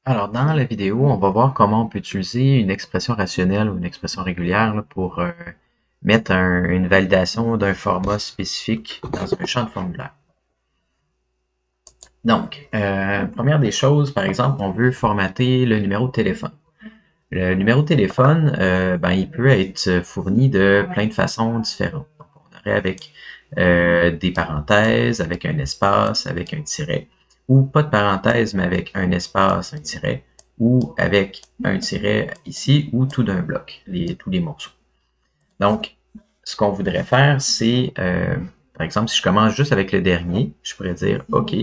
Alors, dans la vidéo, on va voir comment on peut utiliser une expression rationnelle ou une expression régulière là, pour mettre une validation d'un format spécifique dans un champ de formulaire. Donc, première des choses, par exemple, on veut formater le numéro de téléphone. Le numéro de téléphone, il peut être fourni de plein de façons différentes. Donc, on aurait avec des parenthèses, avec un espace, avec un tiret, ou pas de parenthèse, mais avec un espace, un tiret, ou avec un tiret ici, ou tout d'un bloc, tous les morceaux. Donc, ce qu'on voudrait faire, c'est, par exemple, si je commence juste avec le dernier, je pourrais dire, OK,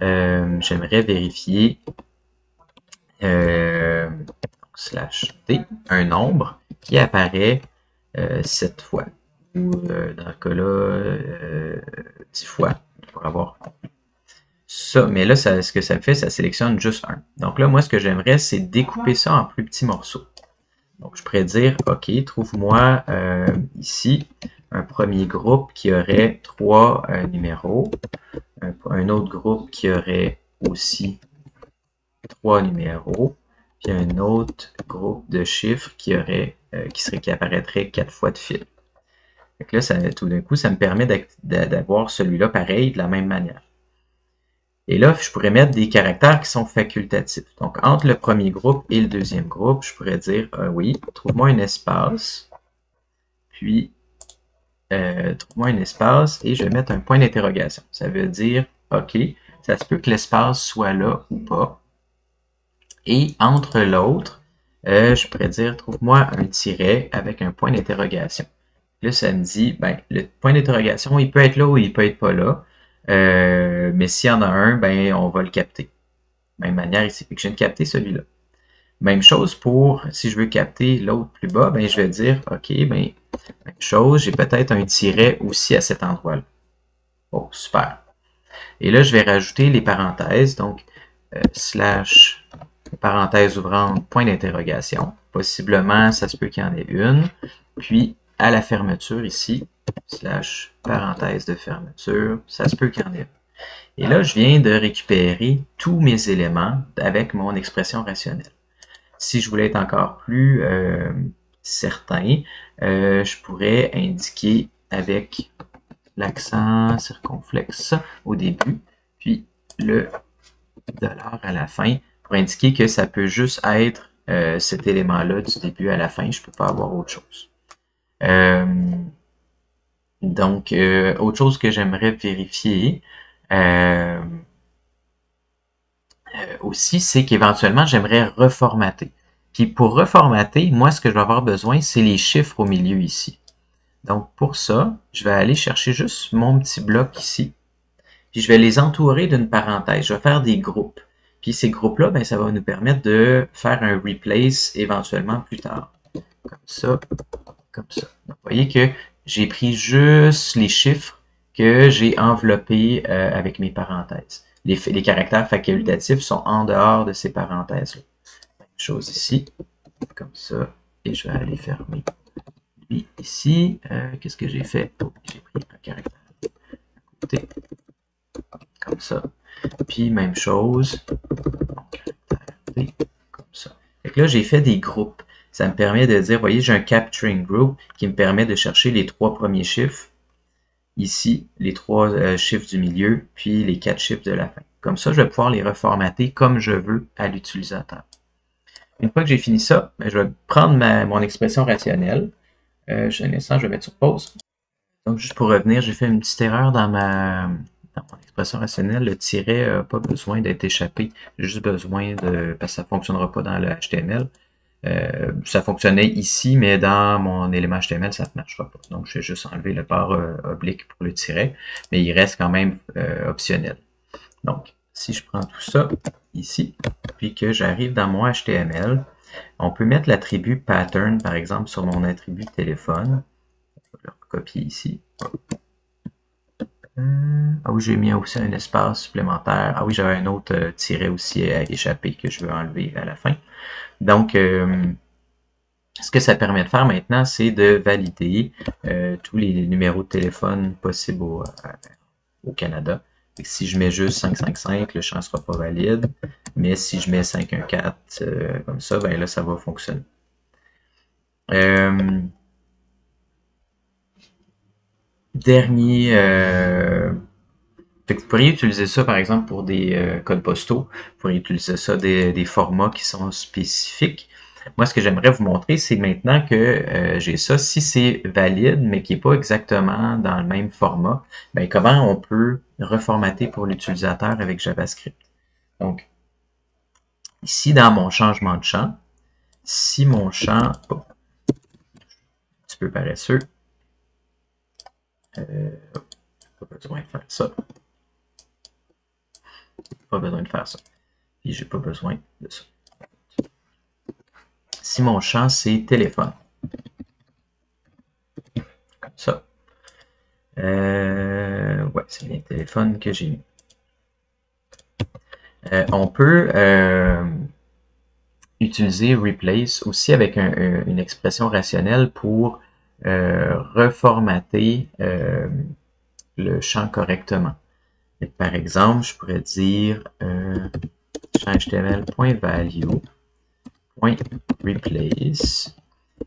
j'aimerais vérifier /t, un nombre qui apparaît 7 fois, ou dans le cas là, 10 fois, pour avoir ça. Mais là, ce que ça fait, ça sélectionne juste un. Donc là, moi, ce que j'aimerais, c'est découper ça en plus petits morceaux. Donc, je pourrais dire, OK, trouve-moi ici un premier groupe qui aurait 3 numéros, un autre groupe qui aurait aussi 3 numéros, puis un autre groupe de chiffres qui apparaîtrait 4 fois de fil. Donc là, tout d'un coup, ça me permet d'avoir celui-là pareil de la même manière. Et là, je pourrais mettre des caractères qui sont facultatifs. Donc, entre le premier groupe et le deuxième groupe, je pourrais dire, oui, trouve-moi un espace, puis trouve-moi un espace, et je vais mettre un point d'interrogation. Ça veut dire, OK, ça se peut que l'espace soit là ou pas. Et entre l'autre, je pourrais dire, trouve-moi un tiret avec un point d'interrogation. Là, ça me dit, ben, le point d'interrogation, il peut être là ou il peut être pas là. Mais s'il y en a un, ben, on va le capter. Même manière ici. Fait que je viens de capter celui-là. Même chose pour, si je veux capter l'autre plus bas, ben, je vais dire, OK, ben, même chose, j'ai peut-être un tiret aussi à cet endroit-là. Oh, super. Et là, je vais rajouter les parenthèses. Donc, slash parenthèse ouvrante, point d'interrogation. Possiblement, ça se peut qu'il y en ait une. Puis, à la fermeture ici, slash parenthèse de fermeture, ça se peut qu'il y en ait une. Et là, je viens de récupérer tous mes éléments avec mon expression rationnelle. Si je voulais être encore plus certain, je pourrais indiquer avec l'accent circonflexe au début, puis le dollar à la fin, pour indiquer que ça peut juste être cet élément-là du début à la fin. Je ne peux pas avoir autre chose. Euh, donc, autre chose que j'aimerais vérifier aussi, c'est qu'éventuellement, j'aimerais reformater. Puis pour reformater, moi, ce que je vais avoir besoin, c'est les chiffres au milieu ici. Donc, pour ça, je vais aller chercher juste mon petit bloc ici. Puis je vais les entourer d'une parenthèse. Je vais faire des groupes. Puis ces groupes-là, ben, ça va nous permettre de faire un replace éventuellement plus tard. Comme ça, comme ça. Donc, vous voyez que j'ai pris juste les chiffres que j'ai enveloppés avec mes parenthèses. Les caractères facultatifs sont en dehors de ces parenthèses-là. Même chose ici, comme ça. Et je vais aller fermer lui ici. Qu'est-ce que j'ai fait? Oh, j'ai pris un caractère à côté, comme ça. Puis même chose, mon caractère P, comme ça. Fait que là, j'ai fait des groupes. Ça me permet de dire, vous voyez, j'ai un capturing group qui me permet de chercher les 3 premiers chiffres. Ici, les 3 chiffres du milieu, puis les 4 chiffres de la fin. Comme ça, je vais pouvoir les reformater comme je veux à l'utilisateur. Une fois que j'ai fini ça, je vais prendre mon expression rationnelle. Un instant, je vais mettre sur pause. Donc, juste pour revenir, j'ai fait une petite erreur dans mon expression rationnelle. Le tiret n'a pas besoin d'être échappé. J'ai juste besoin de... parce que ça ne fonctionnera pas dans le HTML. Ça fonctionnait ici, mais dans mon élément HTML, ça ne marchera pas. Donc, je vais juste enlever le barre oblique pour le tiret, mais il reste quand même optionnel. Donc, si je prends tout ça ici, puis que j'arrive dans mon HTML, on peut mettre l'attribut pattern, par exemple, sur mon attribut téléphone. Je vais le recopier ici. Ah oui, j'ai mis aussi un espace supplémentaire. Ah oui, j'avais un autre tiret aussi à échapper que je veux enlever à la fin. Donc, ce que ça permet de faire maintenant, c'est de valider tous les numéros de téléphone possibles au Canada. Si je mets juste 555, le champ ne sera pas valide. Mais si je mets 514 comme ça, ben là, ça va fonctionner. Dernier, fait que vous pourriez utiliser ça, par exemple, pour des codes postaux. Vous pourriez utiliser ça des formats qui sont spécifiques. Moi, ce que j'aimerais vous montrer, c'est maintenant que j'ai ça, si c'est valide, mais qui n'est pas exactement dans le même format, ben, comment on peut reformater pour l'utilisateur avec JavaScript. Donc, ici, dans mon changement de champ, si mon champ, oh, un petit peu paresseux, pas besoin de faire ça. Pas besoin de faire ça. Puis j'ai pas besoin de ça. Si mon champ c'est téléphone, comme ça. Ouais, c'est bien téléphone que j'ai mis. On peut utiliser replace aussi avec une expression rationnelle pour reformater le champ correctement. Et par exemple, je pourrais dire champ HTML.value.replace.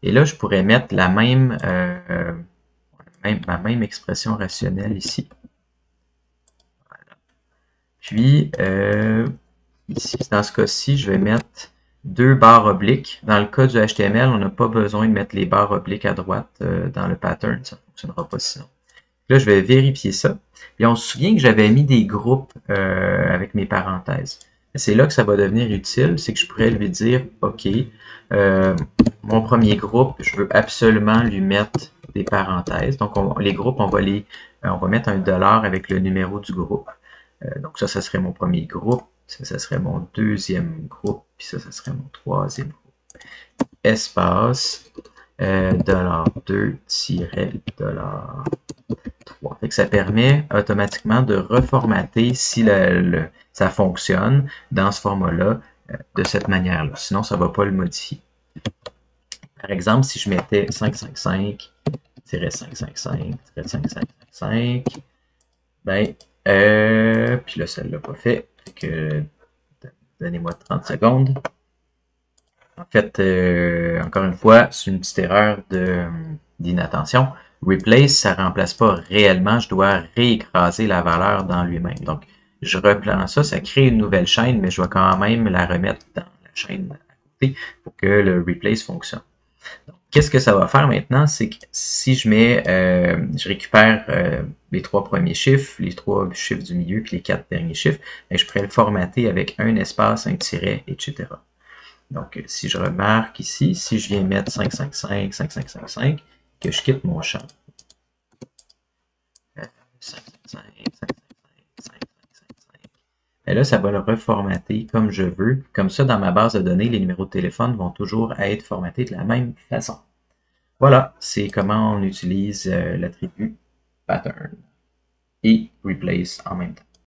Et là, je pourrais mettre la ma même expression rationnelle ici. Voilà. Puis, ici, dans ce cas-ci, je vais mettre 2 barres obliques. Dans le cas du HTML, on n'a pas besoin de mettre les barres obliques à droite dans le pattern. Ça ne fonctionnera pas sinon. Là, je vais vérifier ça. Puis on se souvient que j'avais mis des groupes avec mes parenthèses. C'est là que ça va devenir utile, c'est que je pourrais lui dire, OK, mon premier groupe, je veux absolument lui mettre des parenthèses. Donc, les groupes, on va mettre un $ avec le numéro du groupe. Donc ça serait mon premier groupe. Ça serait mon deuxième groupe. Puis ça serait mon troisième groupe. Espace, $2 $3. Fait que ça permet automatiquement de reformater si ça fonctionne dans ce format-là de cette manière-là. Sinon, ça ne va pas le modifier. Par exemple, si je mettais 555-555-555, ben, puis là, ça ne l'a pas fait. Fait que, donnez-moi 30 secondes. En fait, encore une fois, c'est une petite erreur d'inattention. Replace, ça ne remplace pas réellement, je dois réécraser la valeur dans lui-même. Donc, je reprends ça, ça crée une nouvelle chaîne, mais je vais quand même la remettre dans la chaîne à côté pour que le replace fonctionne. Qu'est-ce que ça va faire maintenant? C'est que si je récupère les 3 premiers chiffres, les 3 chiffres du milieu, puis les 4 derniers chiffres, ben, je pourrais le formater avec un espace, un tiret, etc. Donc, si je remarque ici, si je viens mettre 555, 5555, que je quitte mon champ. 555, 555, 555. Et là, ça va le reformater comme je veux. Comme ça, dans ma base de données, les numéros de téléphone vont toujours être formatés de la même façon. Voilà, c'est comment on utilise l'attribut pattern et replace en même temps.